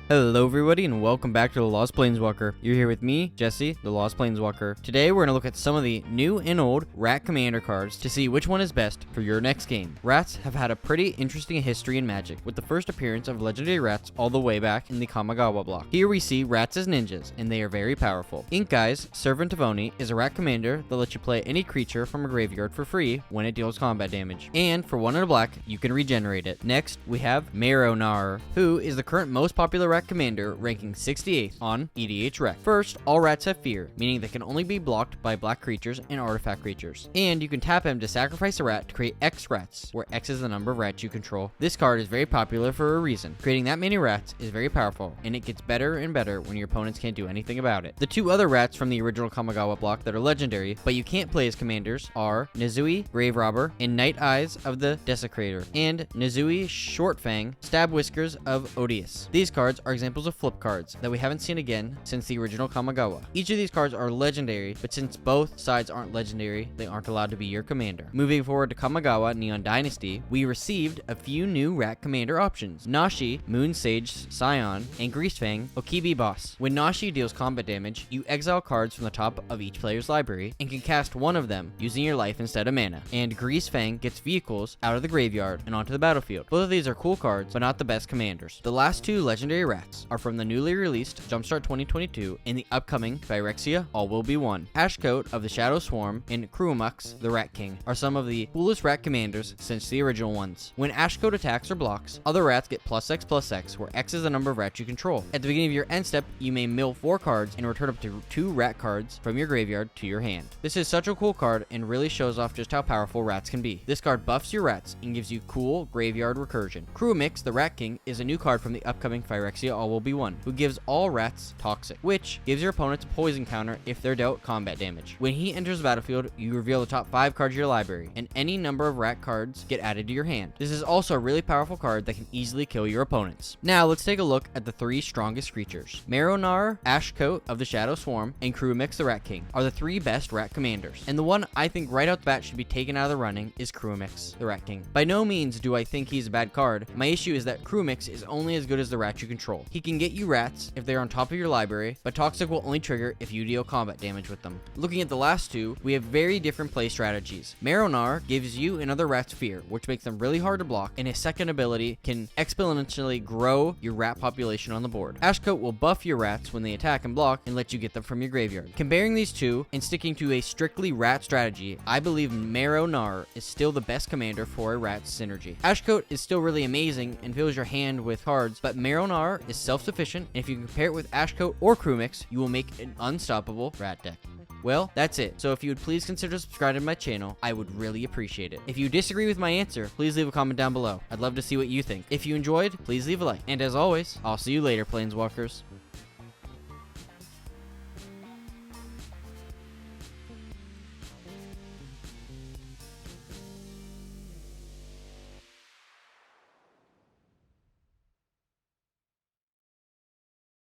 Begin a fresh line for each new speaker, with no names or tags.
Hello everybody and welcome back to The Lost Planeswalker. You're here with me, Jesse, The Lost Planeswalker. Today we're going to look at some of the new and old Rat Commander cards to see which one is best for your next game. Rats have had a pretty interesting history in Magic, with the first appearance of legendary rats all the way back in the Kamigawa block. Here we see rats as ninjas, and they are very powerful. Ink Guy's Servant of Oni is a rat commander that lets you play any creature from a graveyard for free when it deals combat damage. And for 1 and a black, you can regenerate it. Next, we have Maronar, who is the current most popular rat commander, ranking 68th on EDHREC. First, all rats have fear, meaning they can only be blocked by black creatures and artifact creatures. And you can tap him to sacrifice a rat to create X rats, where X is the number of rats you control. This card is very popular for a reason. Creating that many rats is very powerful, and it gets better and better when your opponents can't do anything about it. The two other rats from the original Kamigawa block that are legendary, but you can't play as commanders, are Nizui, Grave Robber, and Night Eyes of the Desecrator, and Nizui, Shortfang, Stab Whiskers of Odious. These cards are examples of flip cards that we haven't seen again since the original Kamigawa. Each of these cards are legendary, but since both sides aren't legendary, they aren't allowed to be your commander. Moving forward to Kamigawa Neon Dynasty, we received a few new rat commander options: Nashi, Moon Sage Scion, and Greasefang, Okibi Boss. When Nashi deals combat damage, you exile cards from the top of each player's library and can cast one of them using your life instead of mana. And Greasefang gets vehicles out of the graveyard and onto the battlefield. Both of these are cool cards, but not the best commanders. The last two legendary rats are from the newly released Jumpstart 2022 and the upcoming Phyrexia All Will Be One. Ashcoat of the Shadow Swarm and Kruumux, the Rat King, are some of the coolest rat commanders since the original ones. When Ashcoat attacks or blocks, other rats get +X/+X, where X is the number of rats you control. At the beginning of your end step, you may mill 4 cards and return up to 2 rat cards from your graveyard to your hand. This is such a cool card and really shows off just how powerful rats can be. This card buffs your rats and gives you cool graveyard recursion. Kruumux, the Rat King, is a new card from the upcoming Phyrexia All Will Be One, who gives all rats Toxic, which gives your opponents a poison counter if they're dealt combat damage. When he enters the battlefield, you reveal the top 5 cards of your library, and any number of rat cards get added to your hand. This is also a really powerful card that can easily kill your opponents. Now let's take a look at the 3 strongest creatures. Maronar, Ashcoat of the Shadow Swarm, and Kruumux, the Rat King are the 3 best rat commanders, and the one I think right out the bat should be taken out of the running is Kruumux, the Rat King. By no means do I think he's a bad card. My issue is that Kruumux is only as good as the rats you control. He can get you rats if they're on top of your library, but Toxic will only trigger if you deal combat damage with them. Looking at the last two, we have very different play strategies. Maronar gives you and other rats fear, which makes them really hard to block, and his second ability can exponentially grow your rat population on the board. Ashcoat will buff your rats when they attack and block and let you get them from your graveyard. Comparing these two and sticking to a strictly rat strategy, I believe Maronar is still the best commander for a rat synergy. Ashcoat is still really amazing and fills your hand with cards, but Maronar is self-sufficient, and if you compare it with Ashcoat or Kruumux, you will make an unstoppable rat deck. Well, that's it. So if you would please consider subscribing to my channel, I would really appreciate it. If you disagree with my answer, please leave a comment down below. I'd love to see what you think. If you enjoyed, please leave a like. And as always, I'll see you later, Planeswalkers.